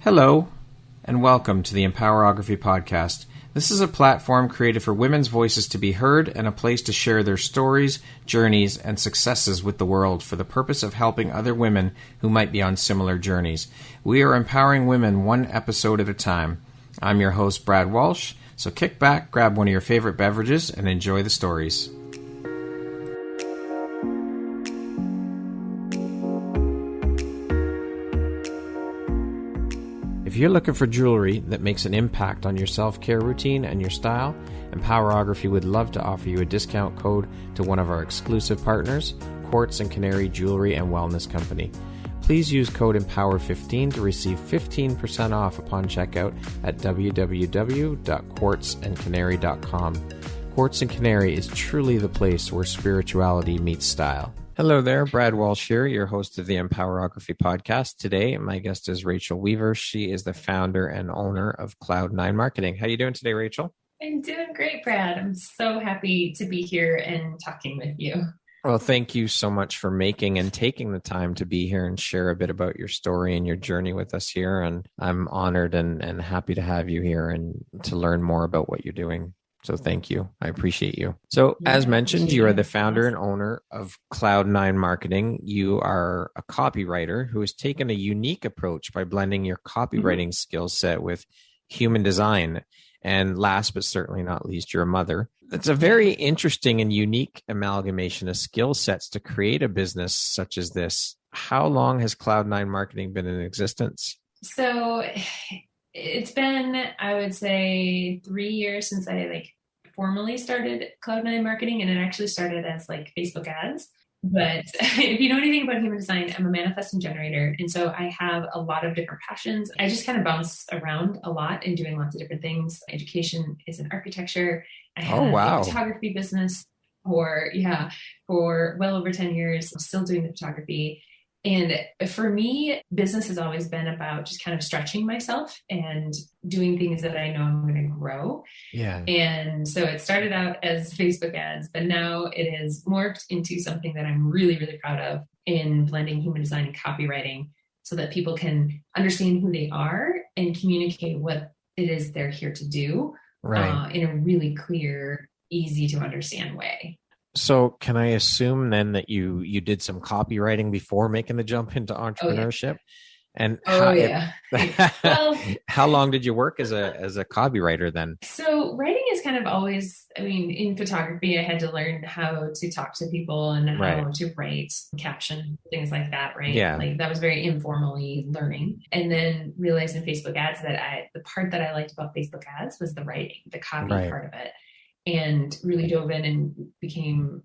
Hello, and welcome to the Empowerography Podcast. This is a platform created for women's voices to be heard and a place to share their stories, journeys, and successes with the world for the purpose of helping other women who might be on similar journeys. We are empowering women one episode at a time. I'm your host, Brad Walsh, so kick back, grab one of your favorite beverages, and enjoy the stories. If you're looking for jewelry that makes an impact on your self-care routine and your style, Empowerography would love to offer you a discount code to one of our exclusive partners, Quartz and Canary Jewelry and Wellness Company. Please use code EMPOWER15 to receive 15% off upon checkout at www.quartzandcanary.com. Quartz and Canary is truly the place where spirituality meets style. Hello there, Brad Walsh here, your host of the Empowerography Podcast. Today, my guest is Rachael Weaver. She is the founder and owner of Cloud9 Marketing. How are you doing today, Rachael? I'm doing great, Brad. I'm so happy to be here and talking with you. Well, thank you so much for making and taking the time to be here and share a bit about your story and your journey with us here. And I'm honored and happy to have you here and to learn more about what you're doing. So thank you. I appreciate you. So as mentioned, you are the founder and owner of Cloud9 Marketing. You are a copywriter who has taken a unique approach by blending your copywriting skill set with human design. And last but certainly not least, you're a mother. It's a very interesting and unique amalgamation of skill sets to create a business such as this. How long has Cloud9 Marketing been in existence? So it's been, I would say, 3 years since I formally started Cloud9 Marketing, and it actually started as Facebook ads. But if you know anything about human design, I'm a manifesting generator. And so I have a lot of different passions. I just kind of bounce around a lot and doing lots of different things. Education is in architecture. I had a photography business for well over 10 years. I'm still doing the photography. And for me, business has always been about just kind of stretching myself and doing things that I know I'm going to grow. Yeah. And so it started out as Facebook ads, but now it has morphed into something that I'm really, really proud of in blending human design and copywriting so that people can understand who they are and communicate what it is they're here to do in a really clear, easy to understand way. So can I assume then that you did some copywriting before making the jump into entrepreneurship? And how long did you work as a copywriter then? So writing is kind of always, in photography, I had to learn how to talk to people and how to write, caption, things like that, right? Yeah. That was very informally learning. And then realized in Facebook ads that the part that I liked about Facebook ads was the writing, the copy part of it. And really dove in and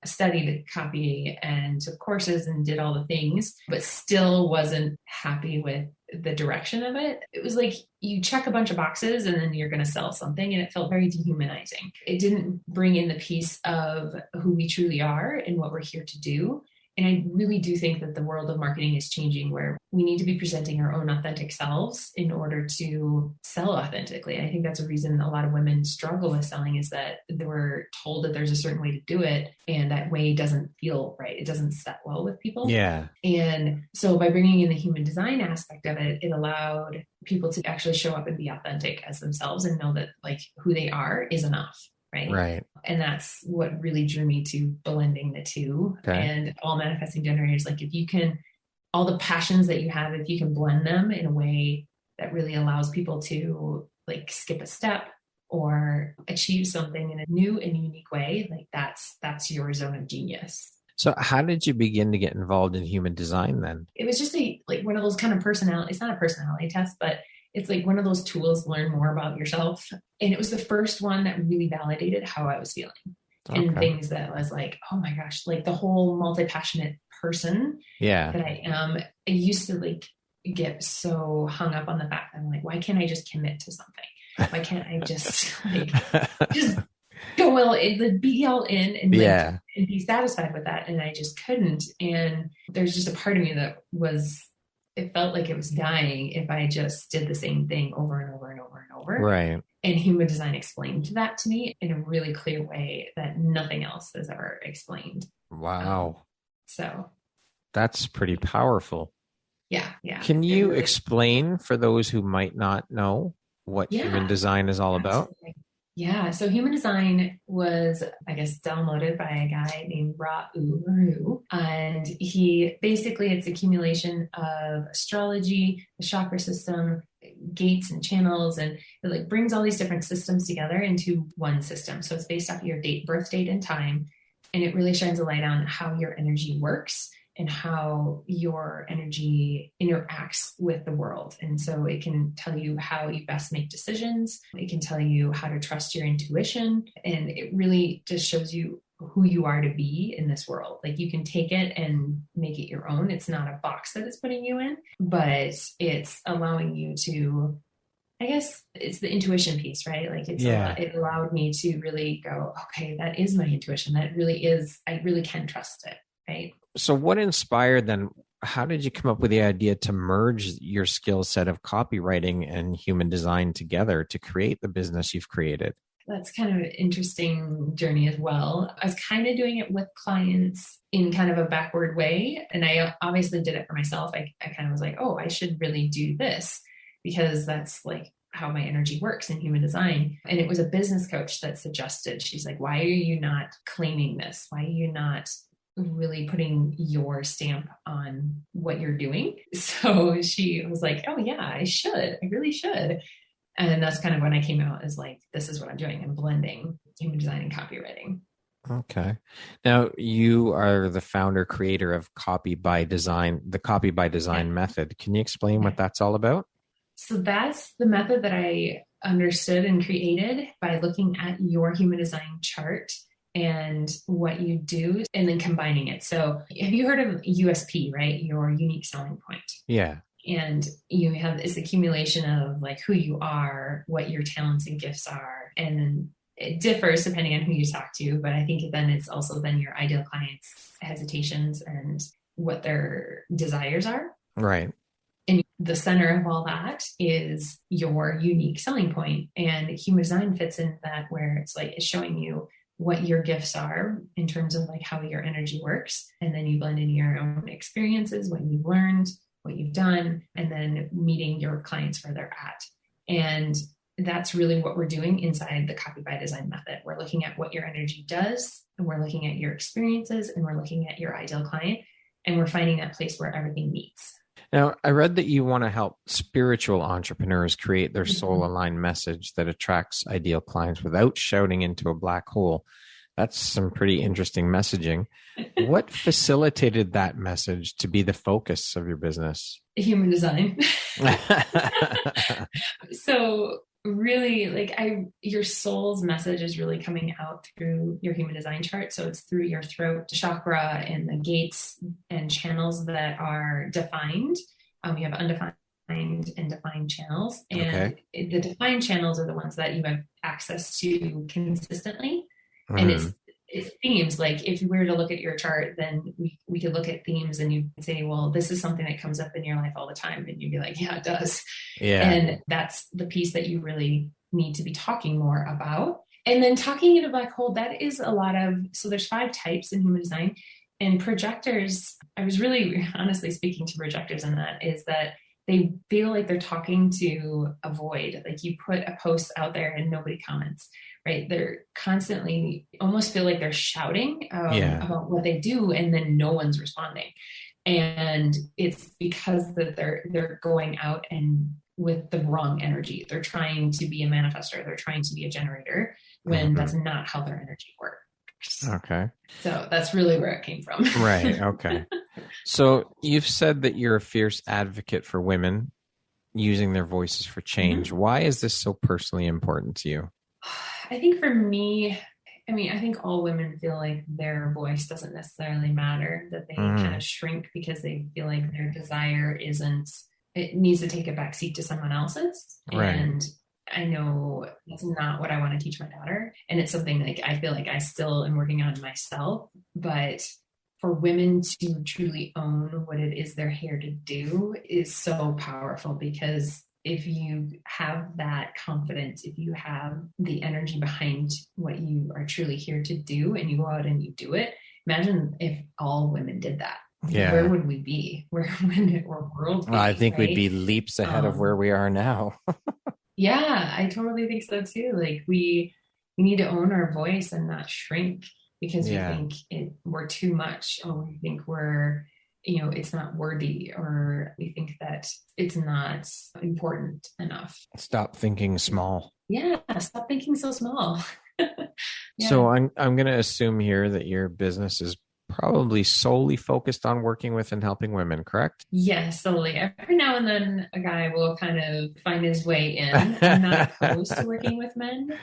studied copy and took courses and did all the things, but still wasn't happy with the direction of it. It was like you check a bunch of boxes and then you're going to sell something, and it felt very dehumanizing. It didn't bring in the piece of who we truly are and what we're here to do. And I really do think that the world of marketing is changing, where we need to be presenting our own authentic selves in order to sell authentically. And I think that's a reason a lot of women struggle with selling, is that they were told that there's a certain way to do it, and that way doesn't feel right. It doesn't set well with people. Yeah. And so by bringing in the human design aspect of it, it allowed people to actually show up and be authentic as themselves and know that who they are is enough. Right. And that's what really drew me to blending the two. Okay. And all manifesting generators, if you can, all the passions that you have, if you can blend them in a way that really allows people to skip a step or achieve something in a new and unique way, that's your zone of genius. So how did you begin to get involved in human design then? It was just one of those kind of personality, it's not a personality test, but it's one of those tools to learn more about yourself. And it was the first one that really validated how I was feeling and things that was oh my gosh, the whole multi-passionate person that I am. I used to get so hung up on the fact that I'm why can't I just commit to something? Why can't I just just go be all in and be satisfied with that? And I just couldn't. And there's just a part of me that it felt like it was dying if I just did the same thing over and over and over and over. Right. And human design explained that to me in a really clear way that nothing else has ever explained. Wow. So that's pretty powerful. Yeah. Yeah. Can you explain for those who might not know what human design is all about? Yeah. So human design was, I guess, downloaded by a guy named Rachael, and it's accumulation of astrology, the chakra system, gates and channels, and it like brings all these different systems together into one system. So it's based off of your birth date and time. And it really shines a light on how your energy works and how your energy interacts with the world. And so it can tell you how you best make decisions. It can tell you how to trust your intuition. And it really just shows you who you are to be in this world. Like you can take it and make it your own. It's not a box that it's putting you in, but it's allowing you to, I guess it's the intuition piece, right? Like it allowed me to really go, okay, that is my intuition. That really is, I really can trust it. Right. So what inspired then? How did you come up with the idea to merge your skill set of copywriting and human design together to create the business you've created? That's kind of an interesting journey as well. I was kind of doing it with clients in kind of a backward way. And I obviously did it for myself. I kind of was like, oh, I should really do this because that's like how my energy works in human design. And it was a business coach that suggested, she's like, why are you not claiming this? Why are you not really putting your stamp on what you're doing? So she was like, oh yeah, I really should. And that's kind of when I came out as like, this is what I'm doing. I'm blending human design and copywriting. Okay. Now you are the founder, creator of Copy by Design, the Copy by Design method. Can you explain what that's all about? So that's the method that I understood and created by looking at your human design chart and what you do, and then combining it. So have you heard of USP, right? Your unique selling point. Yeah. And you have this accumulation of like who you are, what your talents and gifts are. And then it differs depending on who you talk to. But I think then it's also then your ideal clients' hesitations and what their desires are. Right. And the center of all that is your unique selling point. And human design fits in that, where it's like it's showing you what your gifts are in terms of like how your energy works. And then you blend in your own experiences, what you've learned, what you've done, and then meeting your clients where they're at. And that's really what we're doing inside the Copy by Design method. We're looking at what your energy does, and we're looking at your experiences, and we're looking at your ideal client, and we're finding that place where everything meets. Now, I read that you want to help spiritual entrepreneurs create their soul-aligned message that attracts ideal clients without shouting into a black hole. That's some pretty interesting messaging. What facilitated that message to be the focus of your business? Human design. So really, like your soul's message is really coming out through your human design chart. So it's through your throat chakra and the gates and channels that are defined. You have undefined and defined channels. And the defined channels are the ones that you have access to consistently. And it's themes. Like if you were to look at your chart, then we could look at themes and you could say, well, this is something that comes up in your life all the time. And you'd be like, yeah, it does. Yeah. And that's the piece that you really need to be talking more about. And then talking in a black hole, that is a lot of, so there's 5 types in human design, and projectors. I was really honestly speaking to projectors in that, is that they feel like they're talking to a void. Like you put a post out there and nobody comments, right? They're constantly almost feel like they're shouting about what they do, and then no one's responding. And it's because that they're going out and with the wrong energy. They're trying to be a manifestor. They're trying to be a generator when that's not how their energy works. Okay. So that's really where it came from. Right. Okay. So you've said that you're a fierce advocate for women using their voices for change. Why is this so personally important to you? I think for me, I think all women feel like their voice doesn't necessarily matter, that they kind of shrink because they feel like their desire it needs to take a backseat to someone else's. Right. And I know that's not what I want to teach my daughter. And it's something like I feel like I still am working on myself. But for women to truly own what it is they're here to do is so powerful, because if you have that confidence, if you have the energy behind what you are truly here to do and you go out and you do it, imagine if all women did that. where would we be? Where would our world be? Well, I think right? we'd be leaps ahead of where we are now. Yeah, I totally think so too. Like we need to own our voice and not shrink because we think we're too much, or we think we're, it's not worthy, or we think that it's not important enough. Stop thinking small. Yeah, stop thinking so small. So I'm going to assume here that your business is probably solely focused on working with and helping women, correct? Yes, solely. Every now and then a guy will kind of find his way in. I'm not opposed to working with men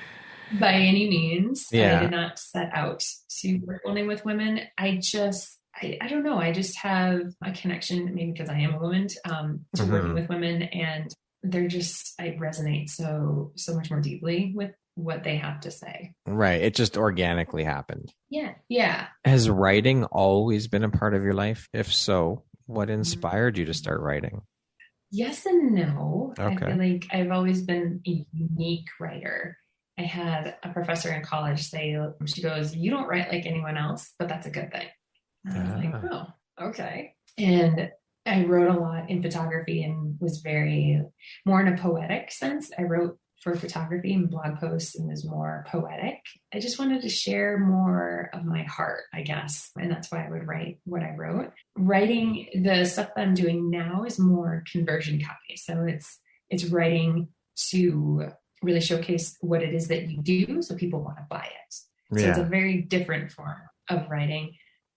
by any means. I did not set out to work only with women. I don't know. I just have a connection, maybe because I am a woman, to working with women, and I resonate so much more deeply with what they have to say. Right. It just organically happened. Yeah. Has writing always been a part of your life? If so, what inspired you to start writing? Yes and no. Okay. I feel like I've always been a unique writer. I had a professor in college say, she goes, "You don't write like anyone else, but that's a good thing." And I was like, oh, okay. And I wrote a lot in photography and was very more in a poetic sense. I wrote for photography and blog posts and was more poetic. I just wanted to share more of my heart, I guess. And that's why I would write what I wrote. Writing, the stuff that I'm doing now is more conversion copy. So it's writing to really showcase what it is that you do so people want to buy it. So it's a very different form of writing,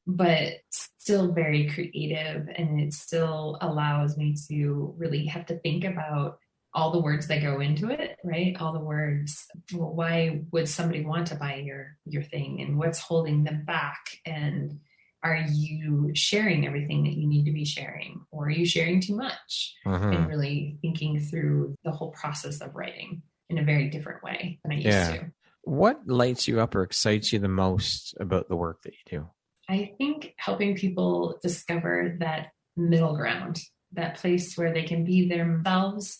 but still very creative. And it still allows me to really have to think about all the words that go into it, right? All the words, well, why would somebody want to buy your thing, and what's holding them back? And are you sharing everything that you need to be sharing, or are you sharing too much? And really thinking through the whole process of writing in a very different way than I used to. What lights you up or excites you the most about the work that you do? I think helping people discover that middle ground, that place where they can be themselves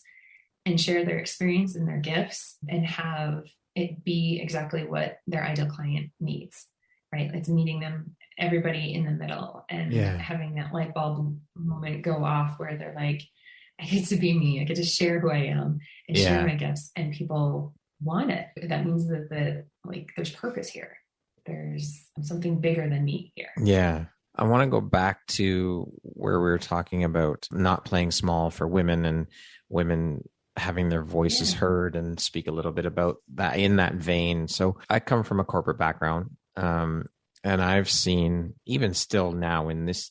and share their experience and their gifts and have it be exactly what their ideal client needs, right? It's meeting them, everybody in the middle, and having that light bulb moment go off where they're like, I get to be me. I get to share who I am and share my gifts, and people want it. That means that there's purpose here. There's something bigger than me here. Yeah. I want to go back to where we were talking about not playing small for women and women having their voices heard, and speak a little bit about that in that vein. So I come from a corporate background, and I've seen, even still now in this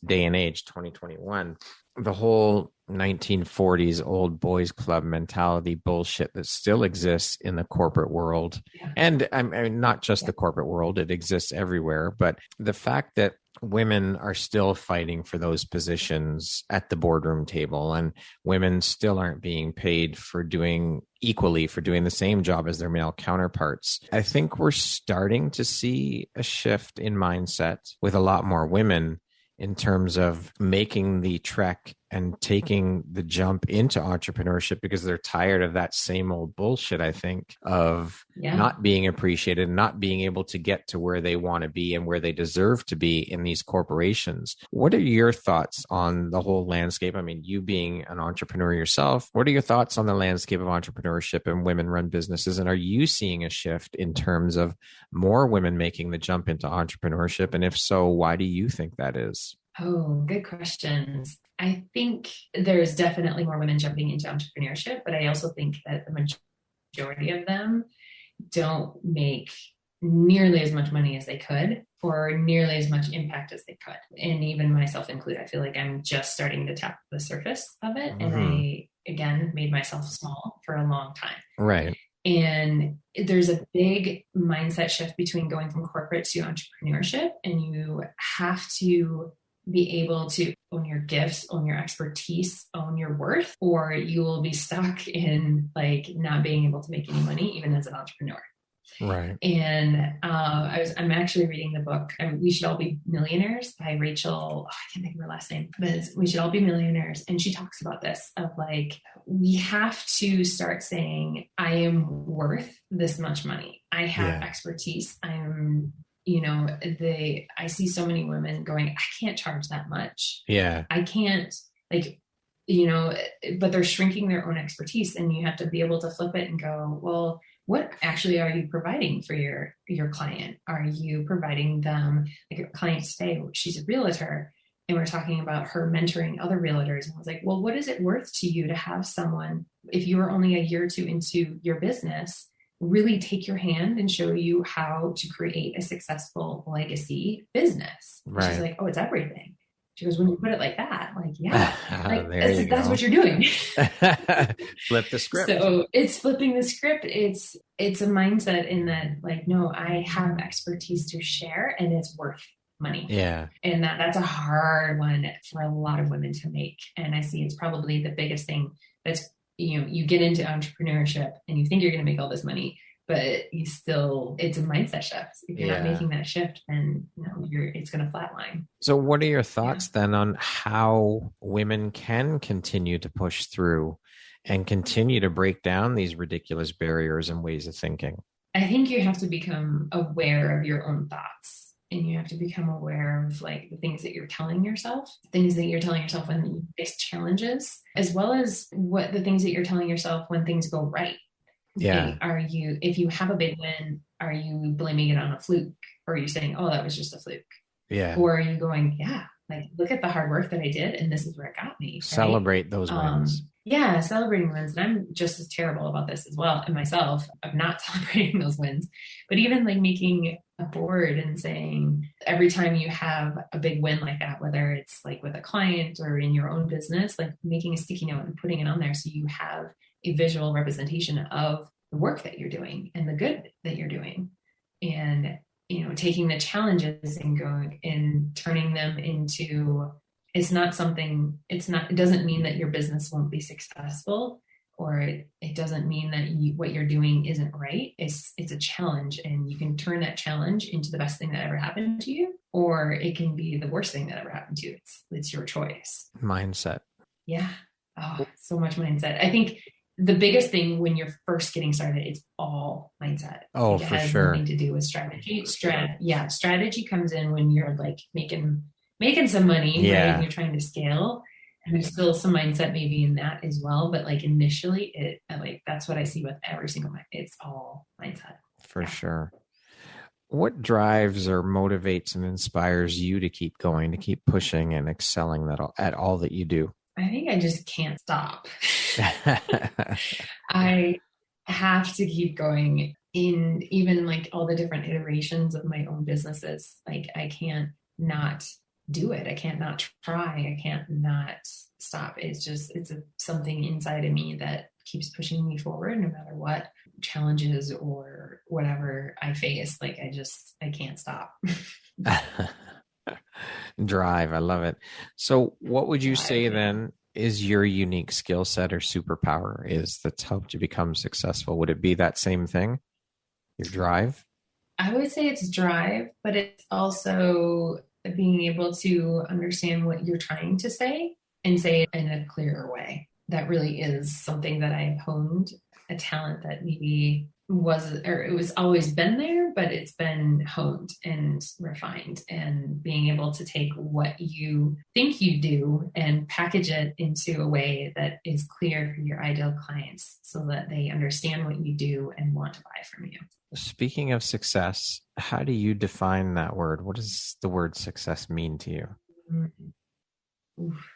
day and age, 2021, the whole 1940s old boys club mentality bullshit that still exists in the corporate world. And I mean, not just the corporate world, it exists everywhere. But the fact that women are still fighting for those positions at the boardroom table, and women still aren't being paid for doing the same job as their male counterparts. I think we're starting to see a shift in mindset with a lot more women in terms of making the trek and taking the jump into entrepreneurship, because they're tired of that same old bullshit, I think, of not being appreciated, not being able to get to where they want to be and where they deserve to be in these corporations. What are your thoughts on the whole landscape? I mean, you being an entrepreneur yourself, what are your thoughts on the landscape of entrepreneurship and women-run businesses? And are you seeing a shift in terms of more women making the jump into entrepreneurship? And if so, why do you think that is? Oh, good questions. I think there's definitely more women jumping into entrepreneurship, but I also think that the majority of them don't make nearly as much money as they could, or nearly as much impact as they could. And even myself included, I feel like I'm just starting to tap the surface of it. And I, again, made myself small for a long time. Right. And there's a big mindset shift between going from corporate to entrepreneurship, and you have to be able to own your gifts, own your expertise, own your worth, or you will be stuck in not being able to make any money, even as an entrepreneur. Right. And I'm actually reading the book, We Should All Be Millionaires by Rachael. I can't think of her last name, but We Should All Be Millionaires. And she talks about this of we have to start saying, I am worth this much money. I have expertise. I'm I see so many women going, I can't charge that much. Yeah. I can't, but they're shrinking their own expertise, and you have to be able to flip it and go, well, what actually are you providing for your client? Are you providing them, like a client today, she's a realtor, and we're talking about her mentoring other realtors. And I was like, well, what is it worth to you to have someone, if you are only a year or two into your business, really take your hand and show you how to create a successful legacy business? Right. She's like, oh, it's everything. She goes, when you put it like that, like, yeah, that's what you're doing. Flip the script. So it's flipping the script. It's a mindset in that, like, no, I have expertise to share, and it's worth money. Yeah. And that's a hard one for a lot of women to make. And I see it's probably the biggest thing that's, you get into entrepreneurship and you think you're going to make all this money, but it's a mindset shift. If you're not making that shift, then it's going to flatline. So what are your thoughts then on how women can continue to push through and continue to break down these ridiculous barriers and ways of thinking? I think you have to become aware of your own thoughts. And you have to become aware of, like, the things that you're telling yourself when you face challenges, as well as what the things that you're telling yourself when things go right. Yeah. If you have a big win, are you blaming it on a fluke? Or are you saying, oh, that was just a fluke? Yeah. Or are you going, yeah, like, look at the hard work that I did, and this is where it got me. Right? Celebrate those wins. Yeah, celebrating wins. And I'm just as terrible about this as well, and myself, of not celebrating those wins. But even like making a board and saying, every time you have a big win like that, whether it's like with a client or in your own business, like making a sticky note and putting it on there so you have a visual representation of the work that you're doing and the good that you're doing. And, taking the challenges and going and turning them into, it doesn't mean that your business won't be successful, or it doesn't mean that what you're doing isn't right. It's a challenge, and you can turn that challenge into the best thing that ever happened to you, or it can be the worst thing that ever happened to you. It's your choice. Mindset. Yeah. Oh, so much mindset. I think the biggest thing when you're first getting started, it's all mindset. Oh, it for has sure. Nothing to do with strategy. Strategy comes in when you're like making some money, right? And you're trying to scale. And there's still some mindset maybe in that as well. But like initially, that's what I see with every single it's all mindset. For sure. What drives or motivates and inspires you to keep going, to keep pushing and excelling at all that you do? I think I just can't stop. I have to keep going in even like all the different iterations of my own businesses. Like, I can't not do it. I can't not try. I can't not stop. It's something inside of me that keeps pushing me forward no matter what challenges or whatever I face. Like, I can't stop. Drive. I love it. So what would you say then is your unique skill set or superpower that's helped you become successful? Would it be that same thing? Your drive? I would say it's drive, but it's also being able to understand what you're trying to say and say it in a clearer way. That really is something that I've honed, a talent that maybe it was always been there, but it's been honed and refined, and being able to take what you think you do and package it into a way that is clear for your ideal clients so that they understand what you do and want to buy from you. Speaking of success, how do you define that word? What does the word success mean to you? Oof,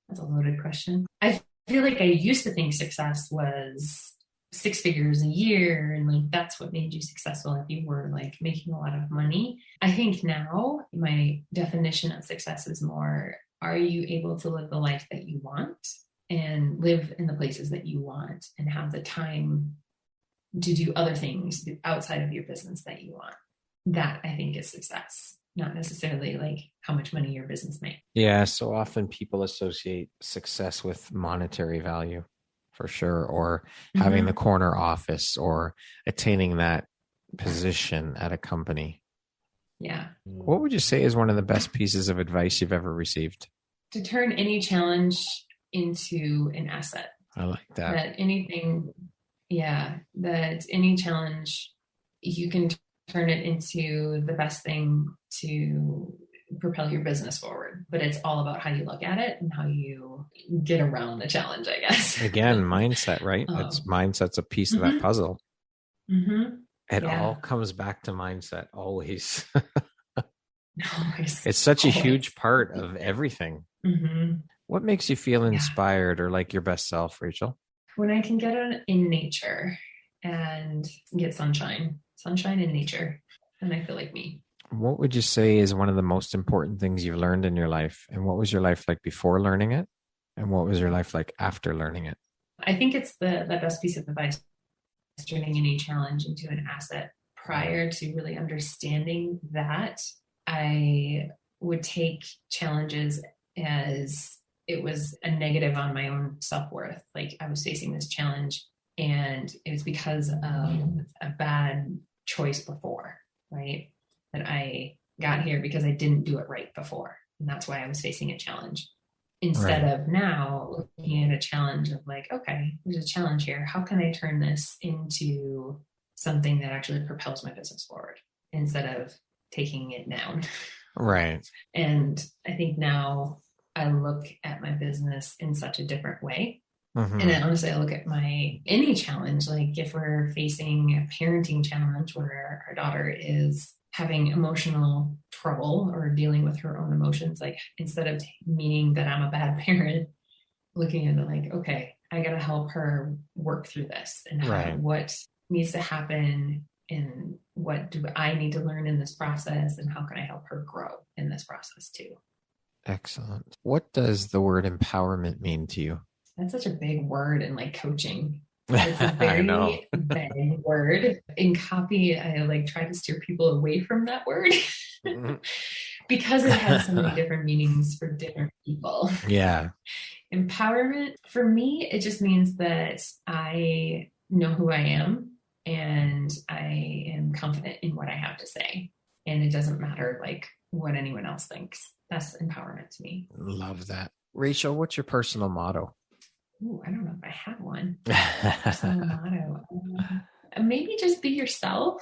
that's a loaded question. I feel like I used to think success was 6 figures a year, and like that's what made you successful if you were like making a lot of money. I think now my definition of success is more, are you able to live the life that you want and live in the places that you want and have the time to do other things outside of your business that you want? That I think is success, not necessarily like how much money your business makes. Yeah. So often people associate success with monetary value, for sure, or having the corner office or attaining that position at a company. Yeah. What would you say is one of the best pieces of advice you've ever received? To turn any challenge into an asset. I like that. That any challenge you can turn it into the best thing to propel your business forward. But it's all about how you look at it and how you get around the challenge, I guess. Again, mindset, right? Mindset's a piece of that puzzle. It all comes back to mindset always. It's such a huge part of everything. What makes you feel inspired or like your best self, Rachael? When I can get in nature and get sunshine in nature, then I feel like me. What would you say is one of the most important things you've learned in your life? And what was your life like before learning it? And what was your life like after learning it? I think it's the best piece of advice, turning any challenge into an asset. Prior to really understanding that, I would take challenges as it was a negative on my own self-worth. Like I was facing this challenge and it was because of a bad choice before, right? That I got here because I didn't do it right before. And that's why I was facing a challenge. Instead of now looking at a challenge of like, okay, there's a challenge here. How can I turn this into something that actually propels my business forward instead of taking it down? Right. And I think now I look at my business in such a different way. And then honestly, I look at any challenge, like if we're facing a parenting challenge where our daughter is having emotional trouble or dealing with her own emotions, like instead of meaning that I'm a bad parent, looking at it like, okay, I got to help her work through this and what needs to happen and what do I need to learn in this process and how can I help her grow in this process too. Excellent. What does the word empowerment mean to you? That's such a big word in like coaching. It's a very big word. In copy, I like try to steer people away from that word because it has so many different meanings for different people. Yeah. Empowerment, for me, it just means that I know who I am and I am confident in what I have to say. And it doesn't matter like what anyone else thinks. That's empowerment to me. Love that. Rachael, what's your personal motto? Ooh, I don't know if I have one. Personal motto. Maybe just be yourself,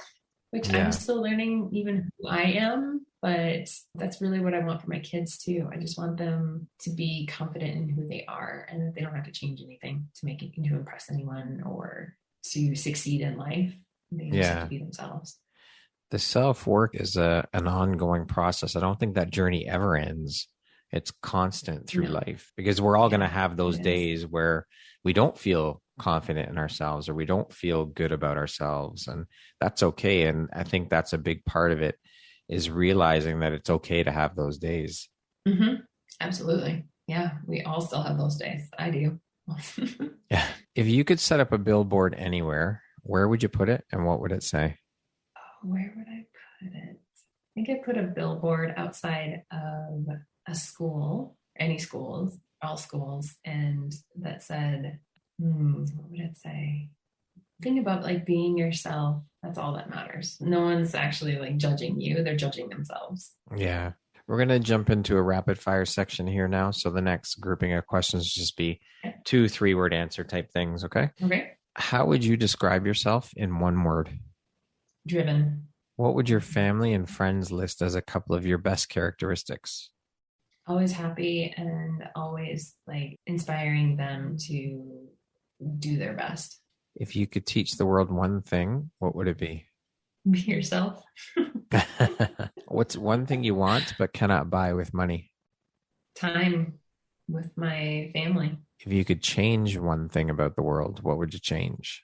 which I'm still learning even who I am, but that's really what I want for my kids too. I just want them to be confident in who they are and that they don't have to change anything to impress anyone or to succeed in life. They just have to be themselves. The self-work is an ongoing process. I don't think that journey ever ends. It's constant through life because we're all going to have those days where we don't feel confident in ourselves or we don't feel good about ourselves. And that's okay. And I think that's a big part of it is realizing that it's okay to have those days. Absolutely. Yeah. We all still have those days. I do. Yeah. If you could set up a billboard anywhere, where would you put it and what would it say? Where would I put it? I think I put a billboard outside of a school, any schools, all schools, and that said, what would it say? Think about like being yourself. That's all that matters. No one's actually like judging you. They're judging themselves. Yeah. We're going to jump into a rapid fire section here now. So the next grouping of questions just be 2 3-word answer type things. Okay. Okay. How would you describe yourself in one word? Driven. What would your family and friends list as a couple of your best characteristics? Always happy and always like inspiring them to do their best. If you could teach the world one thing, what would it be? Be yourself. What's one thing you want but cannot buy with money? Time with my family. If you could change one thing about the world, what would you change?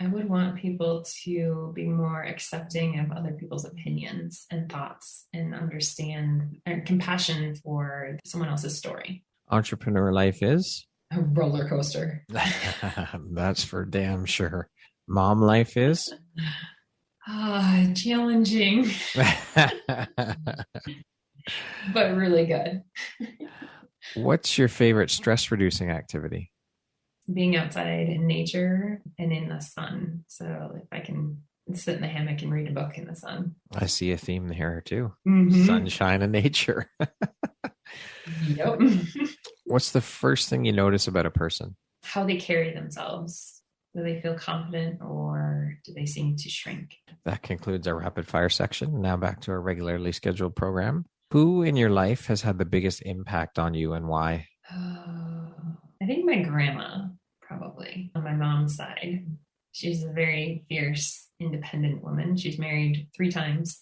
I would want people to be more accepting of other people's opinions and thoughts and understand and compassion for someone else's story. Entrepreneur life is? A roller coaster. That's for damn sure. Mom life is? Challenging. But really good. What's your favorite stress-reducing activity? Being outside in nature and in the sun. So if I can sit in the hammock and read a book in the sun. I see a theme here too. Mm-hmm. Sunshine and nature. Yep. What's the first thing you notice about a person? How they carry themselves. Do they feel confident, or do they seem to shrink? That concludes our rapid fire section. Now back to our regularly scheduled program. Who in your life has had the biggest impact on you and why? I think my grandma, probably, on my mom's side. She's a very fierce, independent woman. She's married 3 times.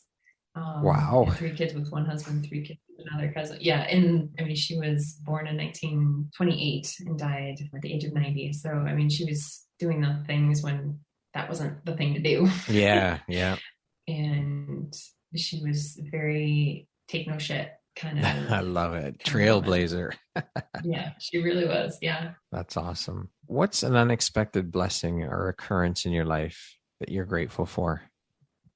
Wow. 3 kids with one husband, 3 kids with another cousin. Yeah. And I mean, she was born in 1928 and died at the age of 90. So, I mean, she was doing the things when that wasn't the thing to do. Yeah. Yeah. And she was very take no shit kind of. I love it. Trailblazer. Yeah, she really was. Yeah. That's awesome. What's an unexpected blessing or occurrence in your life that you're grateful for?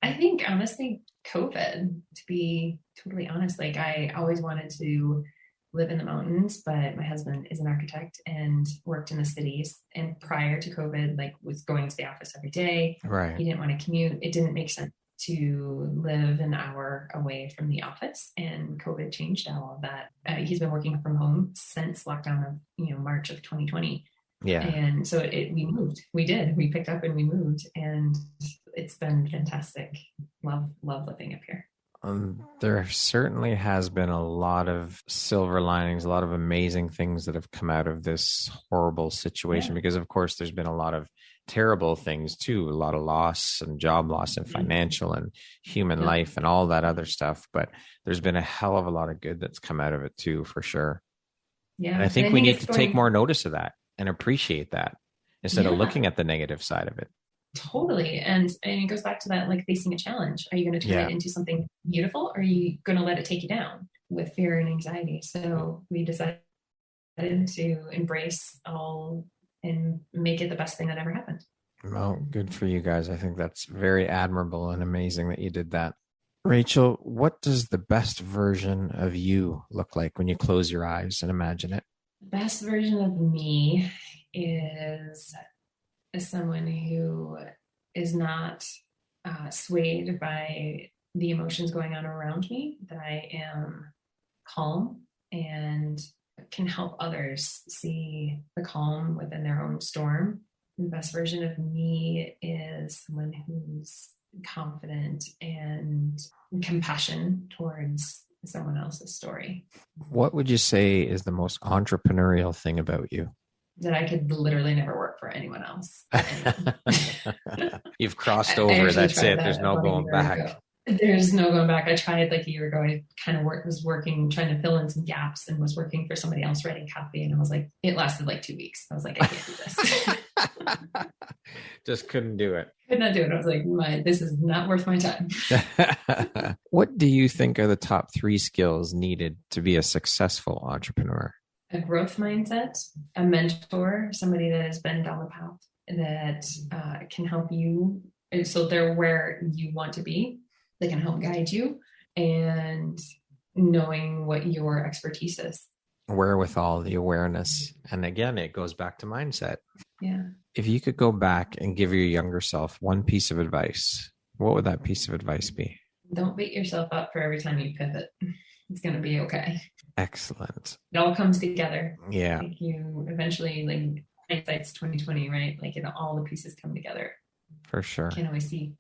I think honestly, COVID, to be totally honest, like I always wanted to live in the mountains, but my husband is an architect and worked in the cities. And prior to COVID, like was going to the office every day. Right. He didn't want to commute. It didn't make sense to live an hour away from the office, and COVID changed all of that. He's been working from home since lockdown of, March of 2020. Yeah. And so we moved. We picked up and we moved, and it's been fantastic. Love living up here. There certainly has been a lot of silver linings, a lot of amazing things that have come out of this horrible situation, because of course there's been a lot of terrible things too, a lot of loss and job loss and financial and human life and all that other stuff. But there's been a hell of a lot of good that's come out of it too, for sure. Yeah. And I think we need to take more notice of that and appreciate that instead of looking at the negative side of it. Totally. And it goes back to that, like facing a challenge. Are you going to turn it into something beautiful, or are you going to let it take you down with fear and anxiety? So we decided to embrace all and make it the best thing that ever happened. Well, good for you guys. I think that's very admirable and amazing that you did that. Rachael, what does the best version of you look like when you close your eyes and imagine it? The best version of me is someone who is not swayed by the emotions going on around me, that I am calm and can help others see the calm within their own storm. The best version of me is someone who's confident and compassion towards someone else's story. What would you say is the most entrepreneurial thing about you? That I could literally never work for anyone else. You've crossed over. That's it. There's no going back. There's no going back. I tried like a year ago. I kind of was working, trying to fill in some gaps, and was working for somebody else writing copy. And I was like, it lasted like 2 weeks. I was like, I can't do this. Just couldn't do it. Could not do it. I was like, this is not worth my time. What do you think are the top 3 skills needed to be a successful entrepreneur? A growth mindset, a mentor, somebody that has been down the path that can help you. So they're where you want to be. They can help guide you, and knowing what your expertise is. Wherewithal, the awareness. And again, it goes back to mindset. Yeah. If you could go back and give your younger self one piece of advice, what would that piece of advice be? Don't beat yourself up for every time you pivot. It's going to be okay. Excellent. It all comes together. Yeah. Like you eventually, like hindsight's 2020, right? Like all the pieces come together. For sure. Can't always see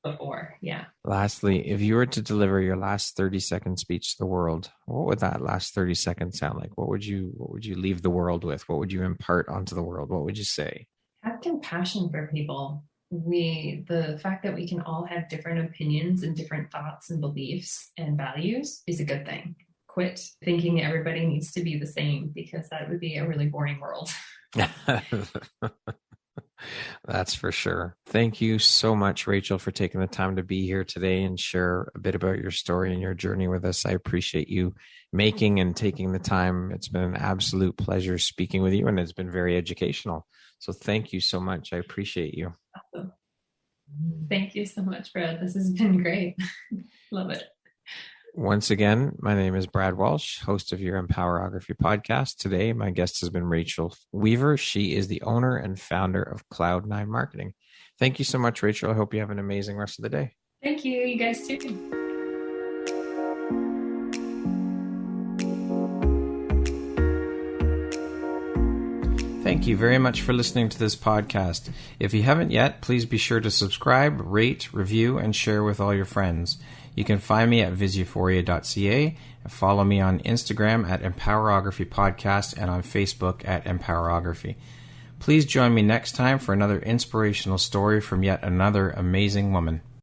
before. Yeah. Lastly, if you were to deliver your last 30-second speech to the world, what would that last 30 seconds sound like? What would you leave the world with? What would you impart onto the world? What would you say? Have compassion for people. The fact that we can all have different opinions and different thoughts and beliefs and values is a good thing. Quit thinking everybody needs to be the same, because that would be a really boring world. That's for sure. Thank you so much, Rachael, for taking the time to be here today and share a bit about your story and your journey with us. I appreciate you making and taking the time. It's been an absolute pleasure speaking with you, and it's been very educational. So thank you so much. I appreciate you. Awesome. Thank you so much, Brad. This has been great. Love it. Once again, my name is Brad Walsh, host of your Empowerography Podcast. Today, my guest has been Rachael Weaver. She is the owner and founder of Cloud9 Marketing. Thank you so much, Rachael. I hope you have an amazing rest of the day. Thank you. You guys too. Thank Thank you very much for listening to this podcast. If you haven't yet, please be sure to subscribe, rate, review, and share with all your friends. You can find me at visuphoria.ca and follow me on Instagram at Empowerography Podcast and on Facebook at Empowerography. Please join me next time for another inspirational story from yet another amazing woman.